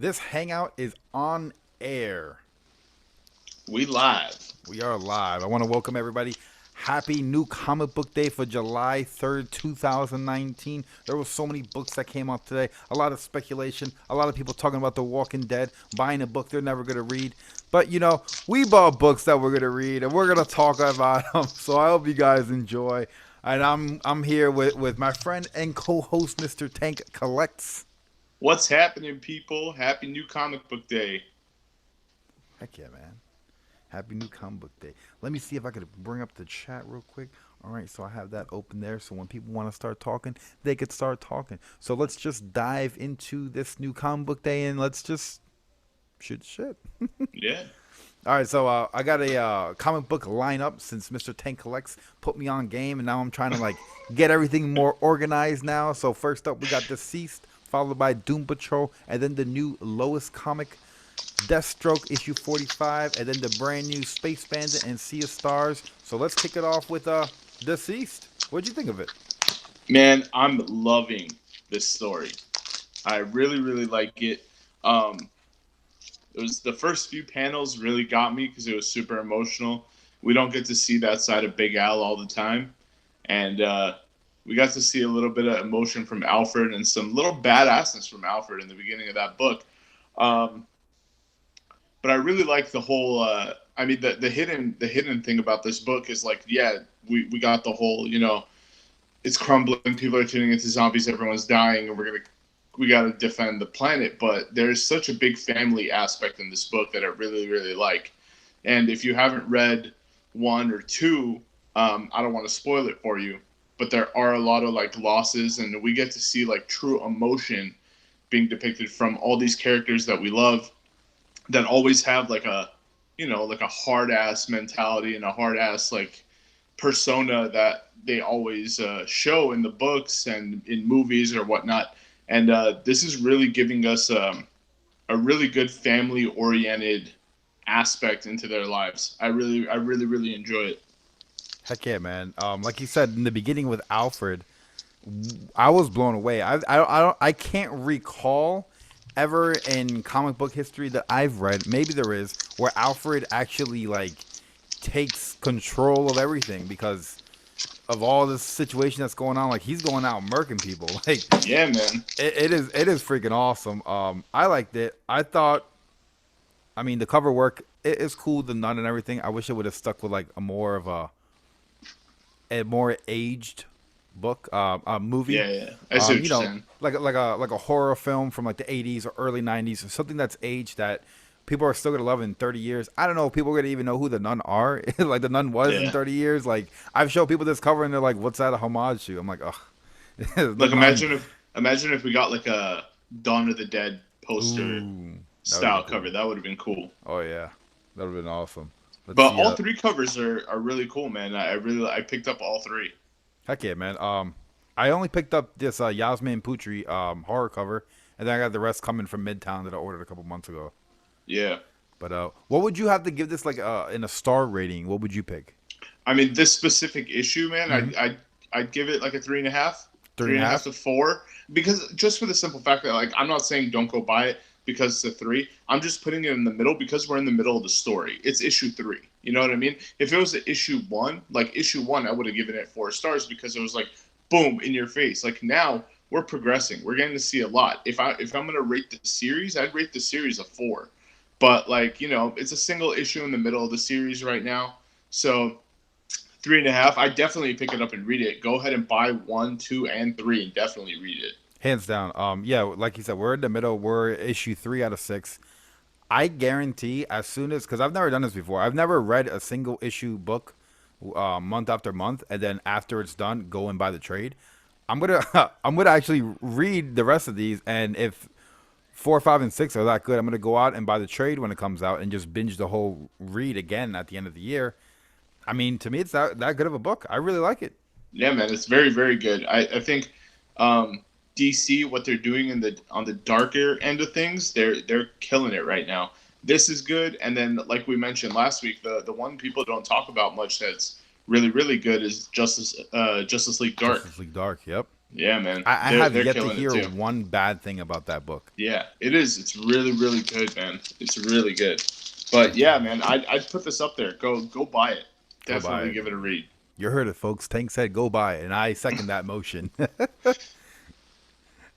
This hangout is on air. We live. We are live. I want to welcome everybody. Happy new comic book day for July 3rd, 2019. There were so many books that came out today. A lot of speculation. A lot of people talking about The Walking Dead, buying a book they're never going to read. But, we bought books that we're going to read, and we're going to talk about them. So I hope you guys enjoy. And I'm here with my friend and co-host, Mr. Tank Collects. What's happening, people? Happy New Comic Book Day. Heck yeah, man. Happy new comic book day. Let me see if I could bring up the chat real quick. All right, so I have that open there. So when people want to start talking, they could start talking. So let's just dive into this new comic book day and let's just shoot shit. Yeah. All right, so I got a comic book lineup since Mr. Tank Collects put me on game, and now I'm trying to get everything more organized now. So first up, we got Deceased, followed by Doom Patrol, and then the new lowest comic, Deathstroke issue 45, and then the brand new Space Bandit and Sea of Stars. So let's kick it off with Deceased. What'd you think of it? Man, I'm loving this story. I really, really like it. It was the first few panels really got me because it was super emotional. We don't get to see that side of Big Al all the time. And we got to see a little bit of emotion from Alfred and some little badassness from Alfred in the beginning of that book. But I really like the whole. The hidden thing about this book is we got the whole it's crumbling, people are turning into zombies, everyone's dying, and we got to defend the planet. But there's such a big family aspect in this book that I really really like. And if you haven't read 1 or 2, I don't want to spoil it for you, but there are a lot of losses, and we get to see true emotion being depicted from all these characters that we love, that always have a hard ass mentality and a hard ass persona that they always show in the books and in movies or whatnot. And this is really giving us a really good family oriented aspect into their lives. I really enjoy it. Heck yeah, man. Like you said in the beginning with Alfred, I was blown away. I can't recall ever in comic book history that I've read, maybe there is, where Alfred actually takes control of everything because of all this situation that's going on. He's going out murking people. Yeah, man. It is freaking awesome. I liked it. I thought, the cover work it is cool, the nun and everything. I wish it would have stuck with a more of a more aged book, movie. Yeah. I see what you're saying. Like a horror film from the 80s or early 90s, or something that's aged that people are still gonna love in 30 years. I don't know if people are gonna even know who the nun are. The nun was in 30 years. I've showed people this cover and they're like, "What's that a homage to?" I'm like, "Ugh." Imagine if we got a Dawn of the Dead poster style cover. That would have been cool. Oh yeah, that would have been awesome. But all 3 covers are really cool, man. I picked up all 3. Heck yeah, man. I only picked up this Yasmin Putri horror cover, and then I got the rest coming from Midtown that I ordered a couple months ago. Yeah. But what would you have to give this in a star rating? What would you pick? This specific issue, man, mm-hmm. I'd give it a 3.5, 3.5 to 4, because just for the simple fact that I'm not saying don't go buy it because it's a 3. I'm just putting it in the middle because we're in the middle of the story. It's issue 3. You know what I mean? If it was issue 1, issue 1, I would have given it 4 stars because it was boom in your face. Now we're progressing. We're getting to see a lot. If I'm gonna rate the series, I'd rate the series a 4. But it's a single issue in the middle of the series right now. So 3.5. I definitely pick it up and read it. Go ahead and buy 1, 2, and 3 and definitely read it. Hands down. Yeah, like you said, we're in the middle. We're issue 3 out of 6. I guarantee as soon as, because I've never done this before. I've never read a single issue book month after month, and then after it's done, go and buy the trade. I'm gonna actually read the rest of these, and if 4, 5, and 6 are that good, I'm gonna go out and buy the trade when it comes out and just binge the whole read again at the end of the year. To me, it's that good of a book. I really like it. Yeah, man, it's very, very good. I think DC, what they're doing on the darker end of things, they're killing it right now. This is good, and then like we mentioned last week, the one people don't talk about much that's really, really good is Justice League Dark. Justice League Dark, yep. Yeah, man, I they're have they're yet to killing it hear too. one bad thing about that book. Yeah, it is. It's really, really good, man. It's really good. But Heck yeah, yeah, man. man, I'd put this up there. Go buy it. Go buy Definitely it. give it a read. You heard it, folks. Tank said go buy it, and I second that motion.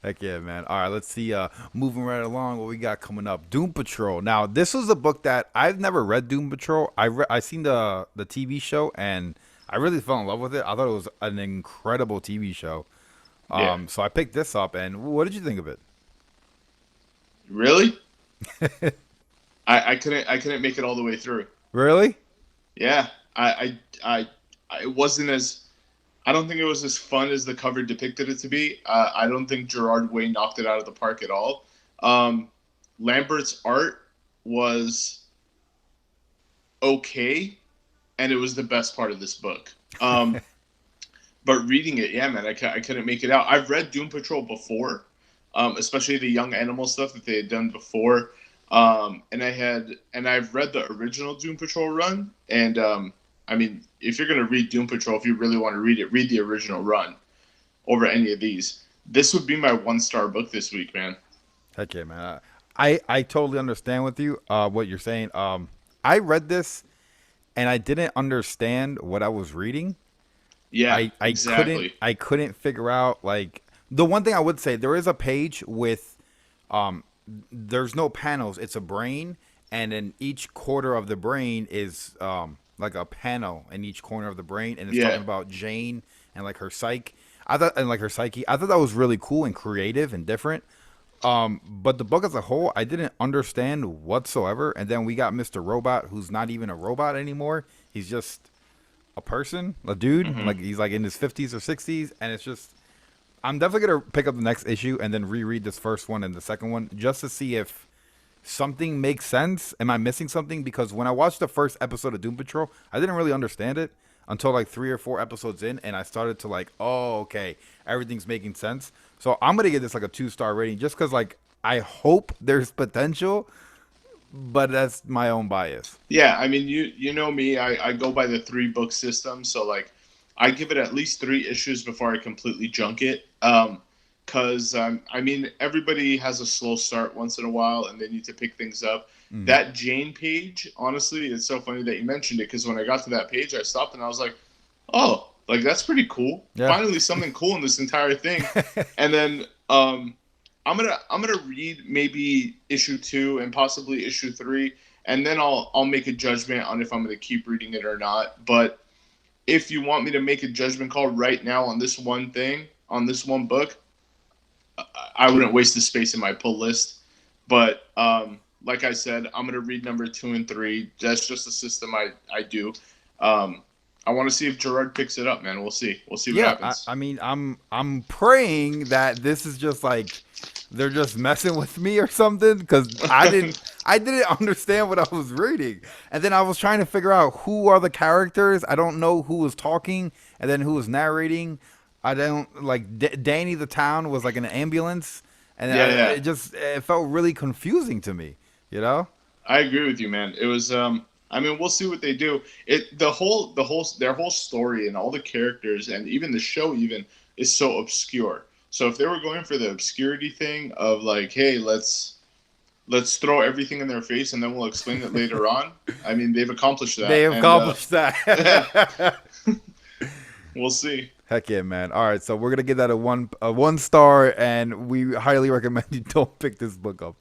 Heck yeah, man. All right, let's see. Moving right along, what we got coming up? Doom Patrol. Now, this was a book that I've never read. Doom Patrol. I seen the TV show, and I really fell in love with it. I thought it was an incredible TV show. Yeah. So I picked this up, and what did you think of it? Really? I couldn't make it all the way through. Really? Yeah. It wasn't as I don't think it was as fun as the cover depicted it to be. I don't think Gerard Way knocked it out of the park at all. Um, Lambert's art was okay, and it was the best part of this book. But reading it, yeah, man, I couldn't make it out. I've read Doom Patrol before, especially the Young Animal stuff that they had done before. And I've read the original Doom Patrol run, and I mean, if you're gonna read Doom Patrol, if you really want to read it, read the original run over any of these. This would be my 1-star book this week, man. Heck yeah, man. I totally understand with you what you're saying. I read this and I didn't understand what I was reading. Yeah, I couldn't exactly. figure out like the one thing I would say there is a page with um there's no panels, it's a brain, and then each quarter of the brain is like a panel in each corner of the brain, and it's Yeah. talking about Jane and like her psyche. I thought that was really cool and creative and different. But the book as a whole, I didn't understand whatsoever. And then we got Mr. Robot, who's not even a robot anymore. He's just a person, a dude. Hmm. Like he's like in his 50s or 60s, and it's just. I'm definitely gonna pick up the next issue and then reread this first one and the second one just to see if something makes sense. Am I missing something? Because when I watched the first episode of Doom Patrol, I didn't really understand it until like 3 or 4 episodes in, and I started to like, oh, okay, everything's making sense. So I'm gonna give this like a 2-star rating just because like I hope there's potential, but that's my own bias. Yeah, I mean, you know me. I go by the 3-book system, so like, I give it at least 3 issues before I completely junk it. Because I mean, everybody has a slow start once in a while, and they need to pick things up. Mm. That Jane page, honestly, it's so funny that you mentioned it because when I got to that page, I stopped and I was like, oh, like that's pretty cool. Yeah. Finally, something cool in this entire thing. And then I'm gonna read maybe issue 2 and possibly issue 3, and then I'll make a judgment on if I'm gonna keep reading it or not. But if you want me to make a judgment call right now on this one thing, on this one book, I wouldn't waste the space in my pull list. But like I said, I'm gonna read number 2 and 3. That's just the system I do. Um, I want to see if Gerard picks it up, man. We'll see. We'll see what Yeah, happens. I mean, I'm praying that this is just like they're just messing with me or something because I didn't understand what I was reading, and then I was trying to figure out who are the characters. I don't know who was talking and then who was narrating. I don't like Danny the town was like in an ambulance, and Yeah, yeah. it felt really confusing to me. You know? I agree with you, man. It was I mean, we'll see what they do. The whole their whole story and all the characters and even the show even is so obscure. So if they were going for the obscurity thing of like, hey, let's throw everything in their face and then we'll explain it later on. I mean, they've accomplished They that, and accomplished yeah, that. we'll see. Heck yeah, man! All right, so we're gonna give that a 1 star, and we highly recommend you don't pick this book up.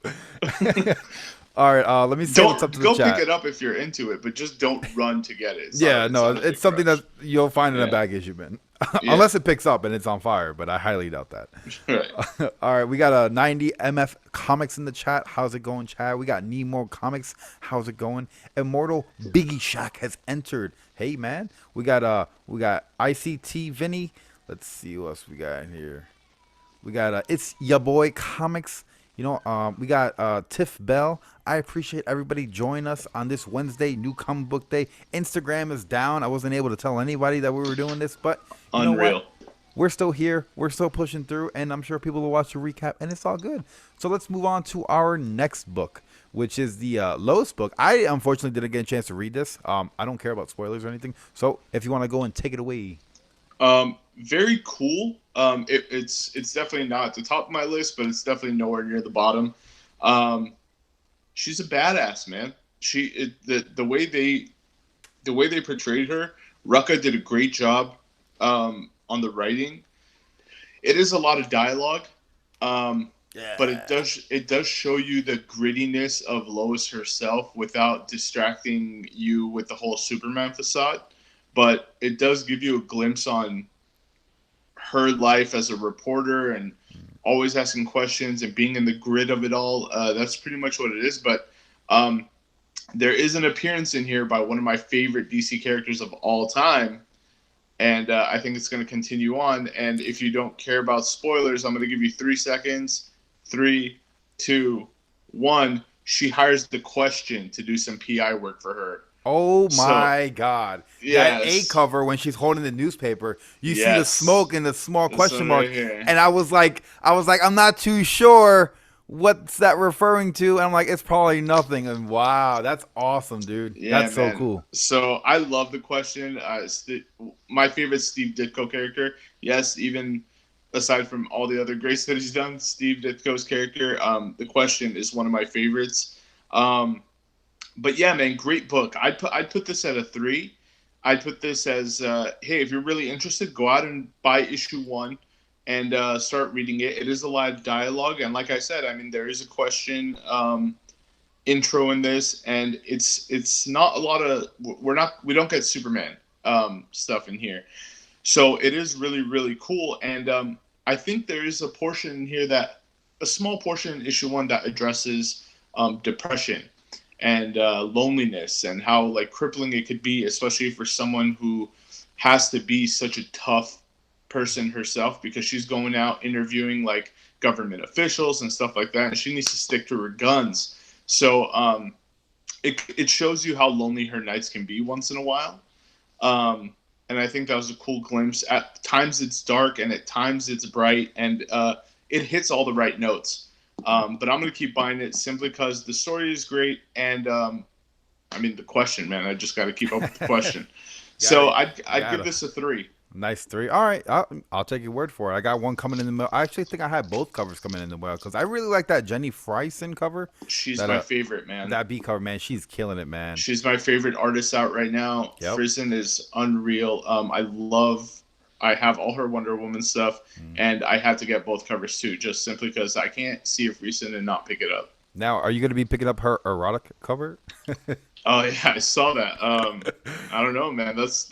All right, let me see what's up Don't to the go pick chat. it up if you're into it, but just don't run to get it. It's not Yeah, it's no, not a it's big something that rush. you'll find in a Yeah, back issue, man. yeah, Unless it picks up and it's on fire, but I highly doubt that. right. All right, we got a 90 MF Comics in the chat. How's it going, Chad? We got Nemo Comics. How's it going? Immortal Biggie Shack has entered. Hey, man. We got ICT Vinny. Let's see what else we got in here. We got It's Ya Boy Comics. You know, we got Tiff Bell. I appreciate everybody joining us on this Wednesday, New Comic Book Day. Instagram is down. I wasn't able to tell anybody that we were doing this, but you know what? Unreal. We're still here. We're still pushing through, and I'm sure people will watch the recap, and it's all good. So let's move on to our next book, which is the lowest book. I unfortunately didn't get a chance to read this. I don't care about spoilers or anything. So if you want to go and take it away. Very cool. It's definitely not at the top of my list, but it's definitely nowhere near the bottom. Um, she's a badass, man. The way they portrayed her, Rucka did a great job on the writing. It is a lot of dialogue, um, but Yeah. it does show you the grittiness of Lois herself without distracting you with the whole Superman facade. But it does give you a glimpse on her life as a reporter and always asking questions and being in the grid of it all. That's pretty much what it is. But um, there is an appearance in here by one of my favorite DC characters of all time, and I think it's going to continue on. And if you don't care about spoilers, I'm going to give you 3 seconds. Three, two, one. She hires the Question to do some PI work for her. Oh So my God. That A yes, cover when she's holding the newspaper, you see the smoke yes, and the small this question one mark. right here. And I was like, I'm not too sure what's that referring to. And I'm like, it's probably nothing. And wow, that's awesome, dude. Yeah, That's so man. cool. So I love the Question. My favorite Steve Ditko character. Yes, even aside from all the other greats that he's done, Steve Ditko's character, the Question is one of my favorites. Um, but yeah, man, great book. I'd put this at a 3. I'd put this as hey, if you're really interested, go out and buy issue 1 and start reading it. It is a lot of dialogue, and like I said, I mean, there is a question. Intro in this, and it's not a lot of we don't get Superman stuff in here, so it is really really cool. And I think there is a portion in here that a small portion in issue 1 that addresses depression and loneliness and how like crippling it could be, especially for someone who has to be such a tough person herself because she's going out interviewing like government officials and stuff like that, and she needs to stick to her guns. So it shows you how lonely her nights can be once in a while. Um, and I think that was a cool glimpse. At times it's dark and at times it's bright, and it hits all the right notes. But I'm going to keep buying it simply because the story is great. And I mean, the Question, man, I just got to keep up with the Question. So Gotta, I'd give gotta. this a 3. Nice 3. All right, I'll take your word for it. I got one coming in the mail. I actually think I had both covers coming in the mail because I really like that Jenny Friesen cover. She's That my favorite, man. that B cover, man, she's killing it, man. She's my favorite artist out right now. Yep. Friesen is unreal. I have all her Wonder Woman stuff, Mm. and I had to get both covers too, just simply because I can't see a Friesen and not pick it up. Now, are you gonna be picking up her erotic cover? Oh yeah, I saw that. I don't know, man. That's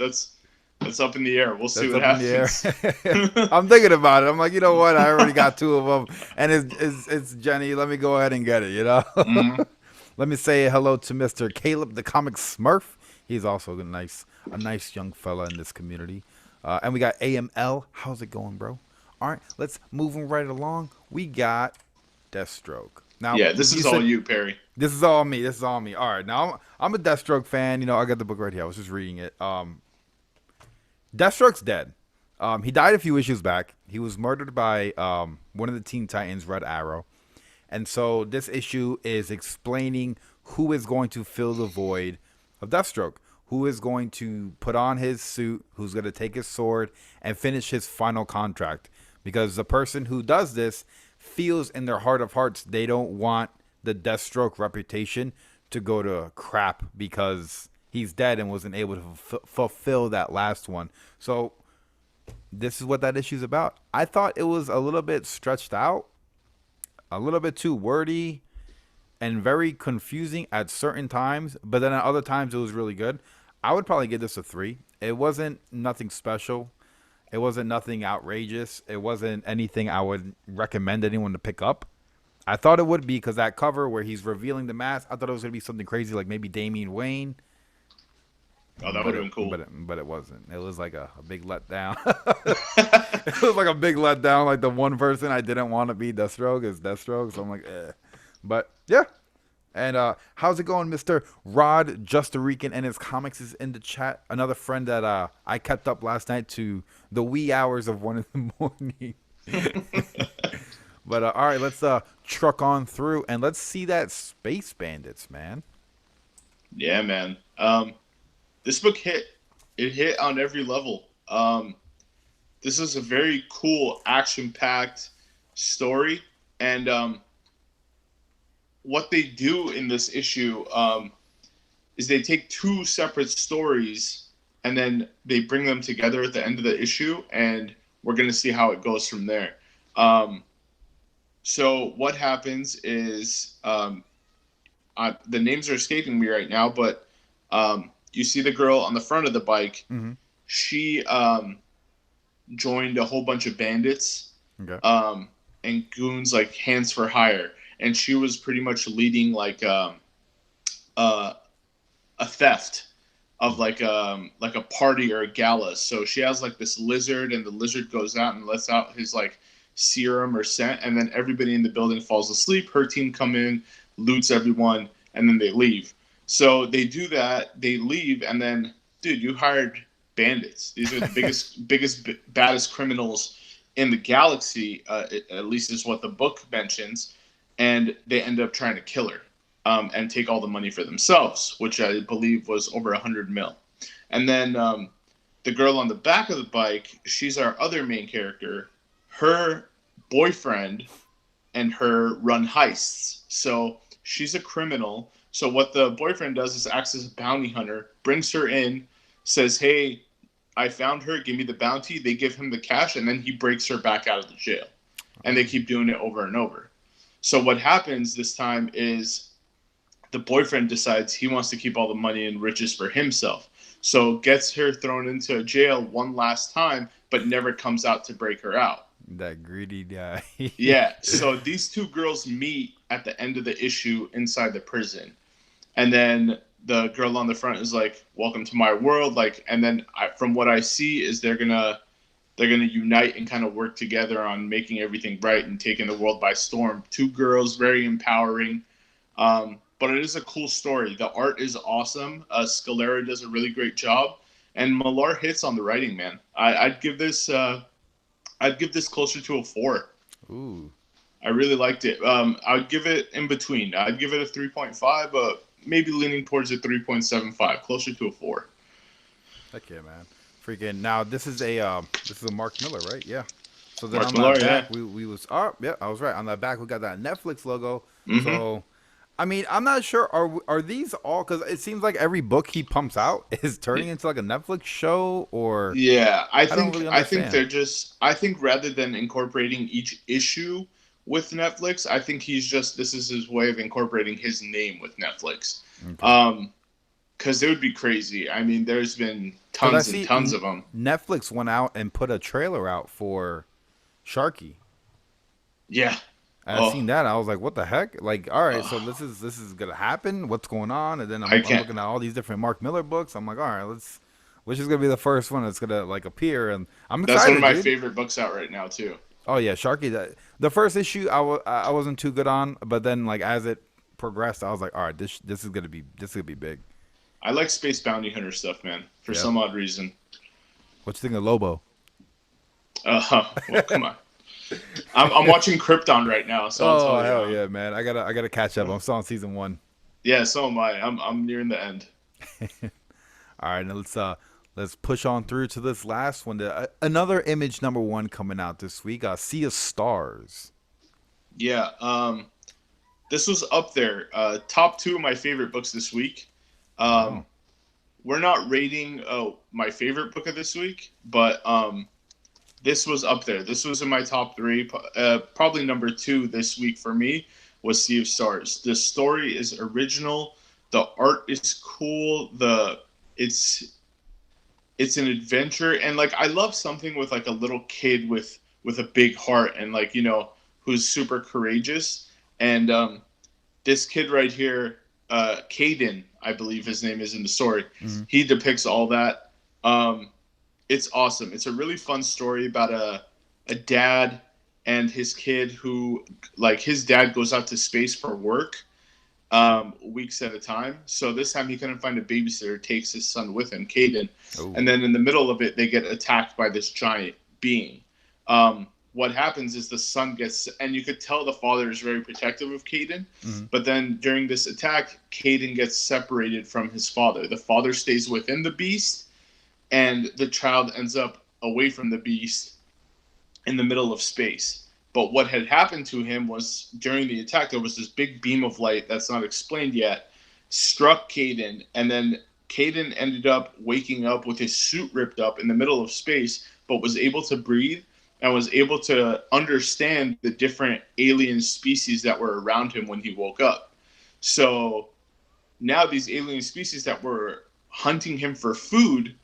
up in the air. We'll see That's what up in the happens. air. I'm thinking about it. I'm like, you know what? I already got two of them, and it's Jenny. Let me go ahead and get it. You know. Mhm. Let me say hello to Mr. Caleb, the comic Smurf. He's also a nice young fella in this community. And we got AML. How's it going, bro? All right, let's move right along. We got Deathstroke. Now, Yeah, this you is all said you, Perry. this is all me. This is all me. All right, now I'm a Deathstroke fan. You know, I got the book right here. I was just reading it. Deathstroke's dead. He died a few issues back. He was murdered by one of the Teen Titans, Red Arrow. And so this issue is explaining who is going to fill the void of Deathstroke, who is going to put on his suit, who's going to take his sword and finish his final contract. Because the person who does this feels in their heart of hearts they don't want the Deathstroke reputation to go to crap because he's dead and wasn't able to fulfill that last one. So this is what that issue is about. I thought it was a little bit stretched out, a little bit too wordy, and very confusing at certain times, but then at other times it was really good. I would probably give this a 3. It wasn't nothing special. It wasn't nothing outrageous. It wasn't anything I would recommend anyone to pick up. I thought it would be because that cover where he's revealing the mask, I thought it was gonna be something crazy like maybe Damian Wayne, Oh, that but would have been cool. but it wasn't. It was like a big letdown. It was like a big letdown. Like the one person I didn't want to be Deathstroke is Deathstroke, so I'm like, eh. But yeah. And how's it going, Mr. Rod Justarican and his comics is in the chat. Another friend that I kept up last night to the wee hours of 1 in the morning. But all right, let's truck on through and let's see that Space Bandits, man. Yeah, man. This book hit. It hit on every level. this is a very cool action packed story, and what they do in this issue is they take two separate stories and then they bring them together at the end of the issue, and we're going to see how it goes from there. Um, so what happens is the names are escaping me right now, but you see the girl on the front of the bike. Mm-hmm. She joined a whole bunch of bandits Okay. and goons, like hands for hire, and she was pretty much leading like uh, a theft of like a party or a gala. So she has like this lizard, and the lizard goes out and lets out his like serum or scent, and then everybody in the building falls asleep. Her team come in, loots everyone, and then they leave. So they do that, they leave, and then, dude, you hired bandits. These are the biggest, baddest criminals in the galaxy. At least is what the book mentions, and they end up trying to kill her. And take all the money for themselves, which I believe was over 100 mil. And then the girl on the back of the bike, she's our other main character. Her boyfriend and her run heists. So she's a criminal. So what the boyfriend does is acts as a bounty hunter, brings her in, says, "Hey, I found her, give me the bounty." They give him the cash, and then he breaks her back out of the jail. And they keep doing it over and over. So what happens this time is the boyfriend decides he wants to keep all the money and riches for himself. So gets her thrown into a jail one last time, but never comes out to break her out. That greedy guy. Yeah. So these two girls meet at the end of the issue inside the prison. And then the girl on the front is like, "Welcome to my world." Like, and then from what I see is they're gonna unite and kind of work together on making everything right and taking the world by storm. Two girls, very empowering. But it is a cool story. The art is awesome. Scalera does a really great job, and Millar hits on the writing, man. I'd give this closer to a 4. Ooh. I really liked it. I'd give it in between. I'd give it a 3.5, but maybe leaning towards a 3.75, closer to a 4. Heck yeah, man. Freaking now this is a Mark Miller, right? Yeah. So then Mark on that Millar, yeah. back we was yeah, I was right. On that back we got that Netflix logo. Mm-hmm. So I mean, I'm not sure. Are these all? Because it seems like every book he pumps out is turning into like a Netflix show, or Yeah, I don't really I think understand. I think rather than incorporating each issue with Netflix, I think this is his way of incorporating his name with Netflix. Okay. Because it would be crazy. I mean, there's been Because I tons and see tons of them. Netflix went out and put a trailer out for Sharky. Yeah. And I Oh, seen that. I was like, "What the heck?" Like, all right, so oh, this is gonna happen. What's going on? And then I I'm can't. looking at all these different Mark Miller books. I'm like, all right, which is gonna be the first one that's gonna like appear? And I'm That's one of excited, my dude. favorite books out right now too. Oh yeah, Sharky. The first issue I wasn't too good on, but then like as it progressed, I was like, all right, this is gonna be big. I like Space Bounty Hunter stuff, man, for Yep. some odd reason. What you think of Lobo? Well, come on. I'm watching Krypton right now, so I'll Oh tell you. hell yeah, man! I gotta catch up. I'm still on season one. Yeah, so am I. I'm nearing the end. All right, now let's push on through to this last one. Another image number one coming out this week. Sea of Stars. Yeah. This was up there. Top 2 of my favorite books this week. Oh, We're not rating my favorite book of this week, but this was up there. This was in my top 3. Probably number 2 this week for me was Sea of Stars. The story is original. The art is cool. It's it's an adventure, and like I love something with like a little kid with a big heart, and like, who's super courageous. And this kid right here, Caden, I believe his name is in the story. mm-hmm. He depicts all that. It's awesome. It's a really fun story about a dad and his kid who, like, his dad goes out to space for work, weeks at a time. So this time he couldn't find a babysitter, takes his son with him, Caden. Oh, And then in the middle of it, they get attacked by this giant being. What happens is the son gets, and you could tell the father is very protective of Caden. mm-hmm. But then during this attack, Caden gets separated from his father. The father stays within the beast, and the child ends up away from the beast. in the middle of space. But what had happened to him was during the attack, there was this big beam of light that's not explained yet, struck Caden, and then Caden ended up waking up with his suit ripped up in the middle of space, but was able to breathe and was able to understand the different alien species that were around him when he woke up. So now these alien species that were hunting him for food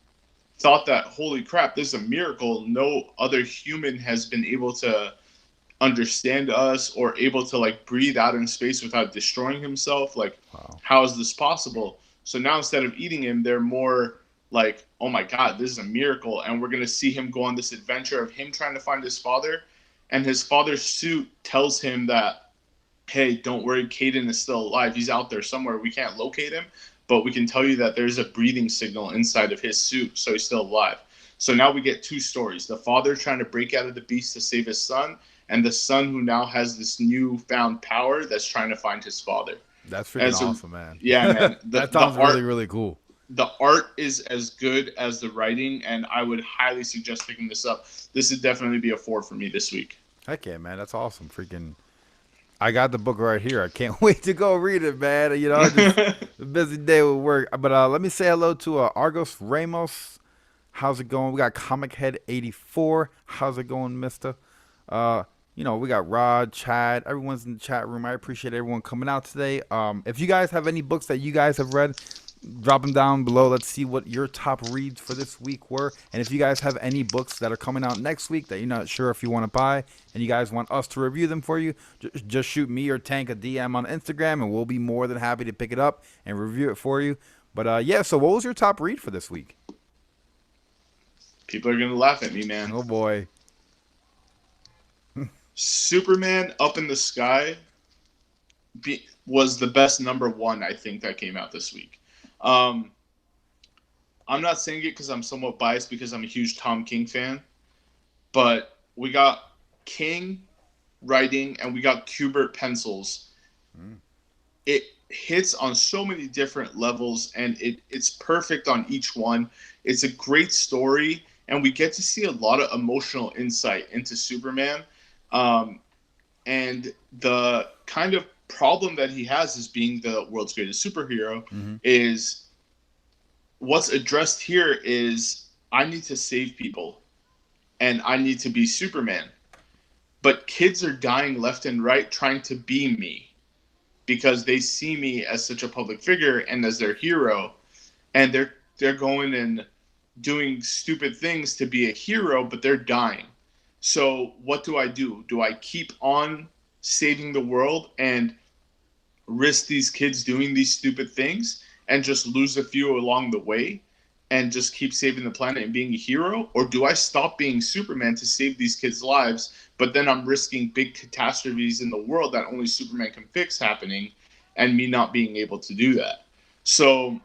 thought that, holy crap, this is a miracle. No other human has been able to understand us or able to like breathe out in space without destroying himself. Like, Wow. how is this possible? So now instead of eating him, they're more like, oh my God, this is a miracle. And we're going to see him go on this adventure of him trying to find his father. And his father's suit tells him that, hey, don't worry, Caden is still alive. He's out there somewhere. We can't locate him, but we can tell you that there's a breathing signal inside of his suit, so he's still alive. So now we get two stories: the father trying to break out of the beast to save his son, and the son who now has this newfound power that's trying to find his father. That's freaking And so, awesome, man. yeah, man, That sounds really, really cool. the art is as good as the writing, and I would highly suggest picking this up. This would definitely be a 4 for me this week. Heck yeah, man. That's awesome. Freaking. I got the book right here. I can't wait to go read it, man. You know, just a busy day with work. But let me say hello to Argos Ramos. How's it going? We got Comic Head 84. How's it going, mister? You know, we got Rod, Chad. Everyone's in the chat room. I appreciate everyone coming out today. If you guys have any books that you guys have read, drop them down below. Let's see what your top reads for this week were. And if you guys have any books that are coming out next week that you're not sure if you want to buy and you guys want us to review them for you, just shoot me or Tank a DM on Instagram and we'll be more than happy to pick it up and review it for you. But yeah, so what was your top read for this week? People are going to laugh at me, man. Oh boy. Superman Up in the Sky was the best #1, I think, that came out this week. I'm not saying it because I'm somewhat biased because I'm a huge Tom King fan, but we got King writing and we got Kubert pencils. It hits on so many different levels and it's perfect on each one. It's a great story and we get to see a lot of emotional insight into Superman. And the kind of problem that he has as being the world's greatest superhero is what's addressed here is I need to save people and I need to be Superman. But kids are dying left and right trying to be me because they see me as such a public figure and as their hero. And they're going and doing stupid things to be a hero, but they're dying. So what do? Do I keep on saving the world and risk these kids doing these stupid things and just lose a few along the way and just keep saving the planet and being a hero? Or do I stop being Superman to save these kids' lives, but then I'm risking big catastrophes in the world that only Superman can fix happening and me not being able to do that? So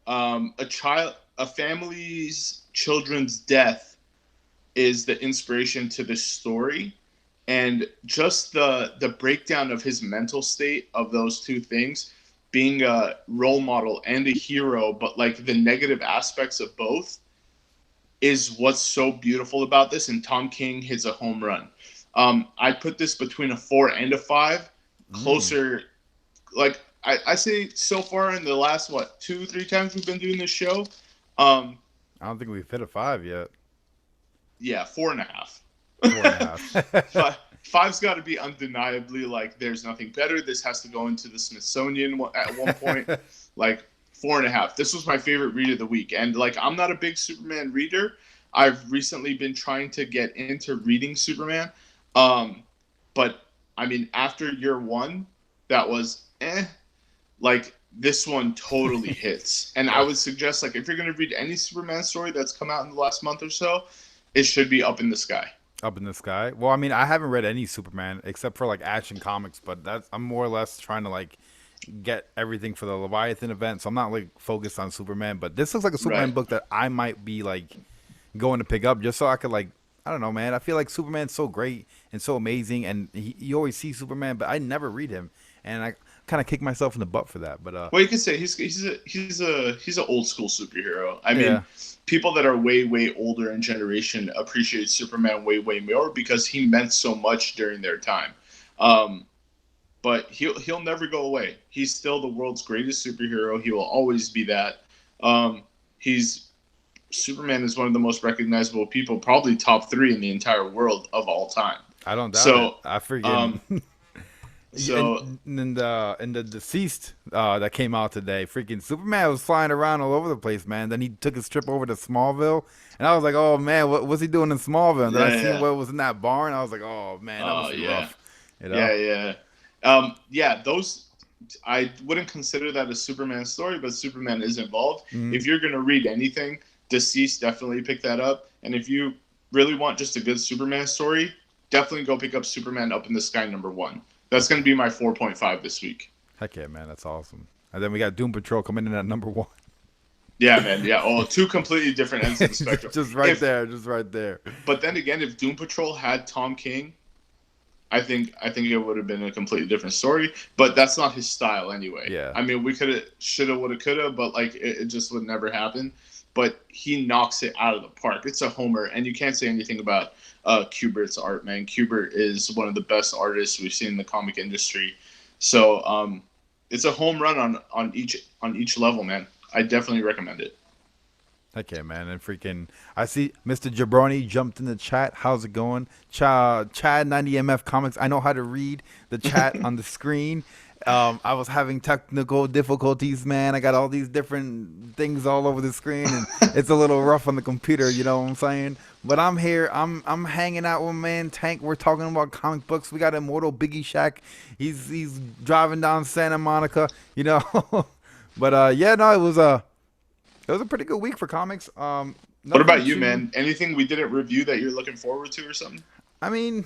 a family's children's death is the inspiration to this story, and just the breakdown of his mental state of those two things, being a role model and a hero, but like the negative aspects of both, is what's so beautiful about this. And Tom King hits a home run. I put this between a 4 and a 5, closer. Like I say, so far in the last 2-3 times we've been doing this show, I don't think we've hit a 5 yet. Yeah, 4.5. 4.5. Five's got to be undeniably like there's nothing better. This has to go into the Smithsonian at one point. Like 4.5. This was my favorite read of the week, and like I'm not a big Superman reader. I've recently been trying to get into reading Superman, but I mean after year 1, that was like this one totally hits. And I would suggest like if you're gonna read any Superman story that's come out in the last month or so, it should be Up in the Sky. Up in the Sky. Well, I mean, I haven't read any Superman except for like Action Comics, but I'm more or less trying to like get everything for the Leviathan event, so I'm not like focused on Superman. But this looks like a Superman book that I might be like going to pick up just so I could like, I don't know, man. I feel like Superman's so great and so amazing, and you always see Superman, but I never read him. And kind of kick myself in the butt for that. But Well, you could say he's a old school superhero. I yeah, mean, people that are way older in generation appreciate Superman way more because he meant so much during their time. Um, but he'll never go away. He's still the world's greatest superhero. He will always be that. He's Superman is one of the most recognizable people, probably top three in the entire world of all time. I don't doubt it. So, I freaking um, so in the deceased that came out today, freaking Superman was flying around all over the place, man. Then he took his trip over to Smallville, and I was like, oh man, what's he doing in Smallville? And then I seen yeah, what was in that barn. I was like, oh man, that oh must be yeah, rough, you know? yeah. Those I wouldn't consider that a Superman story, but Superman is involved. Mm-hmm. If you're gonna read anything, Deceased definitely pick that up. And if you really want just a good Superman story, definitely go pick up Superman Up in the Sky #1. That's gonna be my 4.5 this week. Heck yeah, man, that's awesome. And then we got Doom Patrol coming in at #1. Yeah, man. Yeah. Oh, two completely different ends of the spectrum. Just right there, just right there. But then again, if Doom Patrol had Tom King, I think it would have been a completely different story. But that's not his style anyway. Yeah. I mean, we could have, should have, would have, could have, but like it just would never happen. But he knocks it out of the park. It's a homer, and you can't say anything about Kubert's art, man. Kubert is one of the best artists we've seen in the comic industry. So it's a home run on each level, man. I definitely recommend it. Okay, man, and freaking, I see Mr. Jabroni jumped in the chat. How's it going? Chad 90MF Comics. I know how to read the chat on the screen. I was having technical difficulties, man. I got all these different things all over the screen, and it's a little rough on the computer. You know what I'm saying? But I'm here. I'm hanging out with man Tank. We're talking about comic books. We got Immortal Biggie Shack. He's driving down Santa Monica. You know. But yeah, no, it was a pretty good week for comics. What Nothing about you, too. man? Anything we didn't review that you're looking forward to or something? I mean,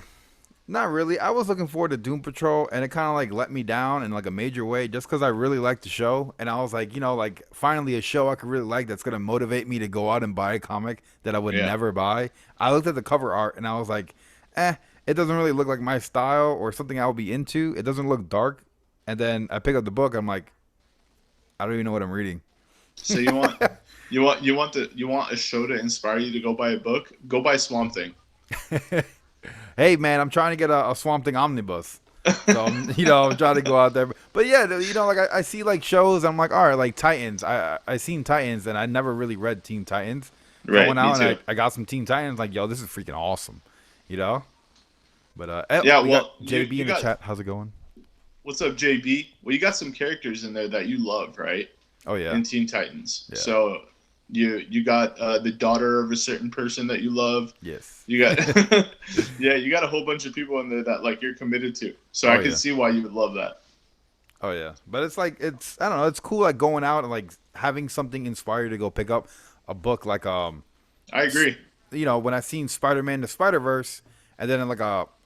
not really. I was looking forward to Doom Patrol, and it kind of like let me down in like a major way, just because I really liked the show, and I was like, like finally a show I could really like that's gonna motivate me to go out and buy a comic that I would Yeah. never buy. I looked at the cover art, and I was like, it doesn't really look like my style or something I would be into. It doesn't look dark, and then I pick up the book. I'm like, I don't even know what I'm reading. So you want a show to inspire you to go buy a book? Go buy Swamp Thing. Hey man, I'm trying to get a Swamp Thing omnibus. So I'm trying to go out there. But yeah, like I see like shows. I'm like, all right, like Titans. I seen Titans, and I never really read Teen Titans. So I Right, went me out and too. I got some Teen Titans. Like, yo, this is freaking awesome. You know. But Yeah, we well, got JB you in the got chat. How's it going? what's up, JB? Well, you got some characters in there that you love, right? Oh yeah, In Teen Titans. yeah, So you got the daughter of a certain person that you love. yes. You got yeah, you got a whole bunch of people in there that like you're committed to. So Oh I can yeah, see why you would love that. oh yeah. But it's like I don't know. It's cool like going out and like having something inspire you to go pick up a book like I agree. when I seen Spider-Man the Spider-Verse, and then like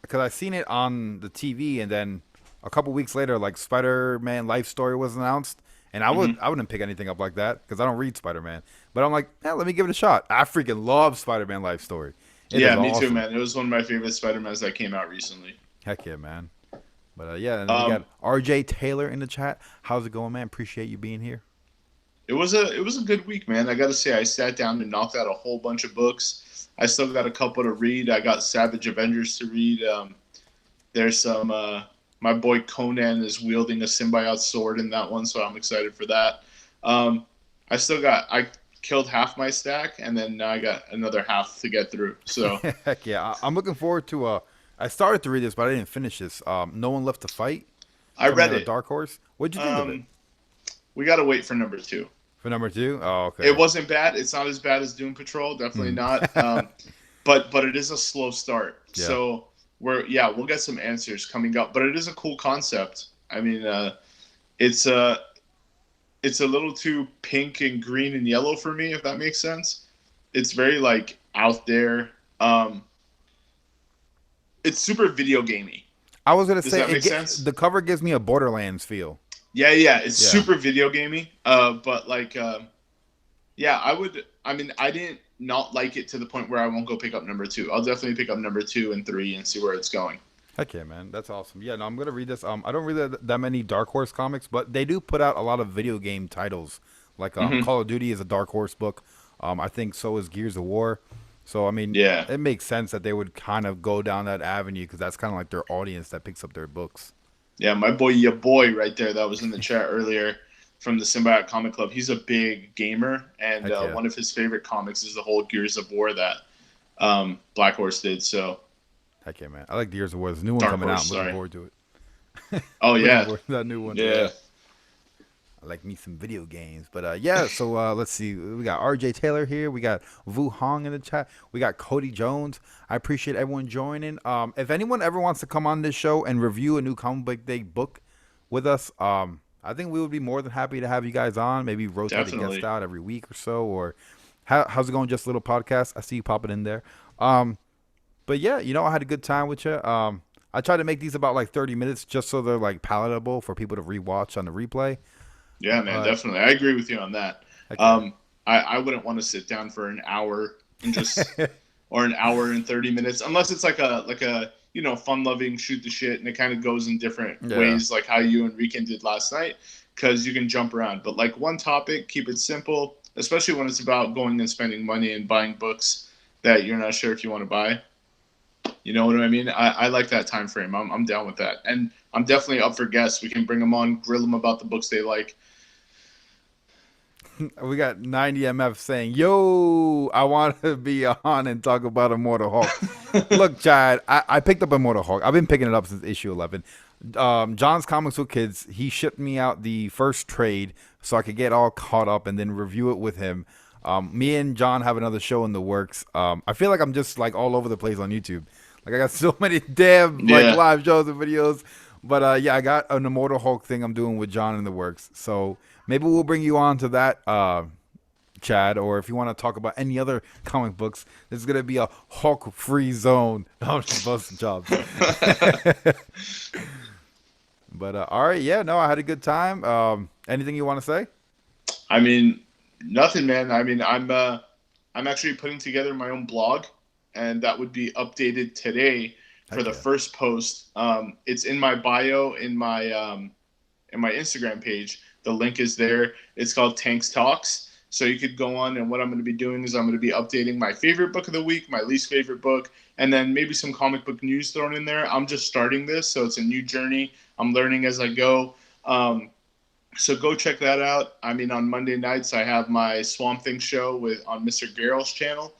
because I seen it on the TV, and then a couple weeks later, like Spider-Man Life Story was announced, and Hmm. I wouldn't pick anything up like that because I don't read Spider-Man, but I'm like, yeah, let me give it a shot. I freaking love Spider-Man Life Story. It is Yeah, me too, awesome. man. It was one of my favorite Spider-Mans that came out recently. Heck yeah, man. But yeah, and then we got Um, RJ Taylor in the chat. How's it going, man? Appreciate you being here. it was a good week, man. I got to say, I sat down and knocked out a whole bunch of books. I still got a couple to read. I got Savage Avengers to read. There's some. My boy Conan is wielding a symbiote sword in that one, so I'm excited for that. Um, I killed half my stack, and then now I got another half to get through. So Heck yeah, I'm looking forward to. I started to read this, but I didn't finish this. No One Left to Fight, I coming read out of it. Dark Horse. What'd you think of it? Um, we got to wait for #2. For #2? Oh, It okay. wasn't bad. It's not as bad as Doom Patrol, definitely Mm. not. But it is a slow start. Yeah. So we'll get some answers coming up. But it is a cool concept. I mean, it's it's a little too pink and green and yellow for me, if that makes sense. It's very like out there. It's super video gamey. I was gonna Does say that make sense? the cover gives me a Borderlands feel. Yeah. It's Yeah. super video gamey. But like, yeah, I would. I mean, I didn't not like it to the point where I won't go pick up #2. I'll definitely pick up #2 and 3 and see where it's going. Heck yeah, man. That's awesome. Yeah, no, I'm gonna read this. I don't read that many Dark Horse comics, but they do put out a lot of video game titles. Like Hmm. Call of Duty is a Dark Horse book. I think so is Gears of War. So I mean, Yeah. it makes sense that they would kind of go down that avenue because that's kind of like their audience that picks up their books. Yeah, my boy, your boy, right there, that was in the chat earlier from the Symbiote Comic Club. He's a big gamer, and Heck yeah. one of his favorite comics is the whole Gears of War that Black Horse did. So Heck yeah, man. I like Gears of War. There's a new one Dark coming out. Horse, I'm looking sorry. forward to it. Oh Looking yeah, forward to that new one. Yeah. yeah. I like me some video games. But yeah, so let's see. We got RJ Taylor here. We got Vu Hong in the chat. We got Cody Jones. I appreciate everyone joining. If anyone ever wants to come on this show and review a new comic book day book with us, I think we would be more than happy to have you guys on. Maybe rotate a guest Definitely. out every week or so. Or how's it going? Just a little podcast. I see you popping in there. But yeah, I had a good time with you. I try to make these about like 30 minutes just so they're like palatable for people to rewatch on the replay. Yeah, man, But definitely. I agree with you on that. heck yeah. I wouldn't want to sit down for an hour and just or an hour and 30 minutes, unless it's like a fun loving shoot the shit, and it kind of goes in different Yeah. ways, like how you and Rican did last night, because you can jump around. But like one topic, keep it simple, especially when it's about going and spending money and buying books that you're not sure if you want to buy. You know what I mean? I like that time frame. I'm down with that, and I'm definitely up for guests. We can bring them on, grill them about the books they like. We got 90MF saying, "Yo, I want to be on and talk about Immortal Hulk." Look, Chad, I picked up Immortal Hulk. I've been picking it up since issue 11. John's Comics with Kids, he shipped me out the first trade so I could get all caught up and then review it with him. Me and John have another show in the works. I feel like I'm just like all over the place on YouTube. Like I got so many damn like Yeah, live shows and videos. But yeah, I got an Immortal Hulk thing I'm doing with John in the works. So maybe we'll bring you on to that, Chad. Or if you want to talk about any other comic books, this is gonna be a Hulk free zone. I'm just busting jobs. But all right, yeah, no, I had a good time. Anything you want to say? I mean, nothing, man. I mean, I'm actually putting together my own blog, and that would be updated today for Heck the yeah. first post. It's in my bio in my Instagram page. The link is there. It's called Tanks Talks. So you could go on, and what I'm going to be doing is I'm going to be updating my favorite book of the week, my least favorite book, and then maybe some comic book news thrown in there. I'm just starting this, so it's a new journey. I'm learning as I go. So go check that out. I mean, on Monday nights I have my Swamp Thing show with on Mr. Garrel's channel.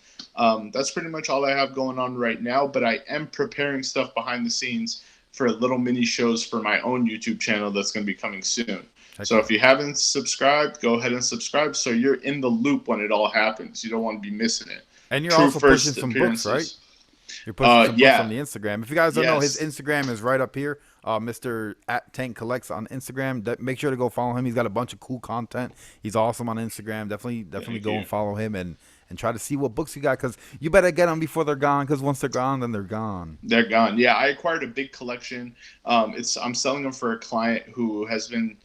That's pretty much all I have going on right now. But I am preparing stuff behind the scenes for little mini shows for my own YouTube channel that's going to be coming soon. Heck So yeah. if you haven't subscribed, go ahead and subscribe so you're in the loop when it all happens. You don't want to be missing it. And you're True also pushing first some books, right? appearances. You're pushing some books on Yeah. the Instagram. If you guys don't know, his Yes. Instagram is right up here. Mr. at Tank Collects on Instagram. Make sure to go follow him. He's got a bunch of cool content. He's awesome on Instagram. Definitely Thank go you. and follow him and try to see what books you got because you better get them before they're gone because once they're gone, then they're gone. They're gone. Yeah, I acquired a big collection. It's I'm selling them for a client who has been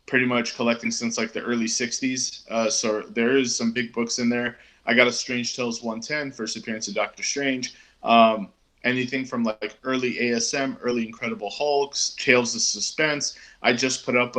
pretty much collecting since like the early '60s. So there is some big books in there. I got a Strange Tales 110, first appearance of Doctor Strange. Anything from like early ASM, early Incredible Hulks, Tales of Suspense. I just put up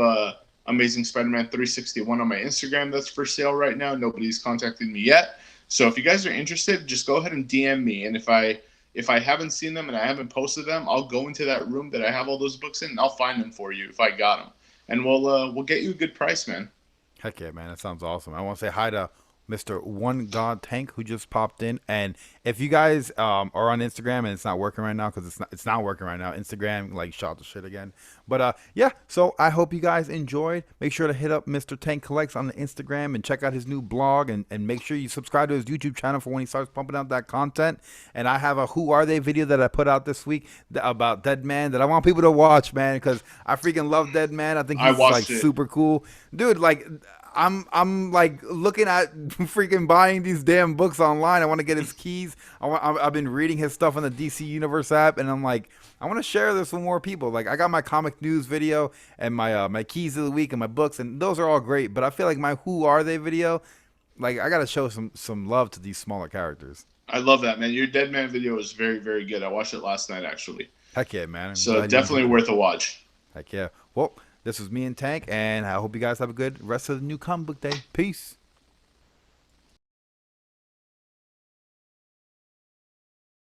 Amazing Spider-Man 361 on my Instagram. That's for sale right now. Nobody's contacted me yet. So if you guys are interested, just go ahead and DM me. And if I haven't seen them and I haven't posted them, I'll go into that room that I have all those books in and I'll find them for you if I got them. And we'll get you a good price, man. Heck yeah, man. That sounds awesome. I want to say hi to Mr. One God Tank who just popped in. And if you guys are on Instagram and it's not working right now because it's not working right now, Instagram like shot the shit again. But yeah, so I hope you guys enjoyed. Make sure to hit up Mr. Tank Collects on the Instagram and check out his new blog and make sure you subscribe to his YouTube channel for when he starts pumping out that content. And I have a Who Are They video that I put out this week about Dead Man that I want people to watch, man, because I freaking love Dead Man. I think I he's like watched it. super cool, dude. Like I'm like looking at freaking buying these damn books online. I want to get his keys. I've been reading his stuff on the DC Universe app, and I'm like, I want to share this with more people. Like I got my comic news video and my keys of the week and my books, and those are all great. But I feel like my Who Are They video, like I gotta show some love to these smaller characters. I love that, man. Your Dead Man video is very, very good. I watched it last night, actually. Heck yeah, man. I'm So glad you definitely enjoyed it. worth a watch. Heck yeah. Well, this was me and Tank, and I hope you guys have a good rest of the new comic book day. Peace.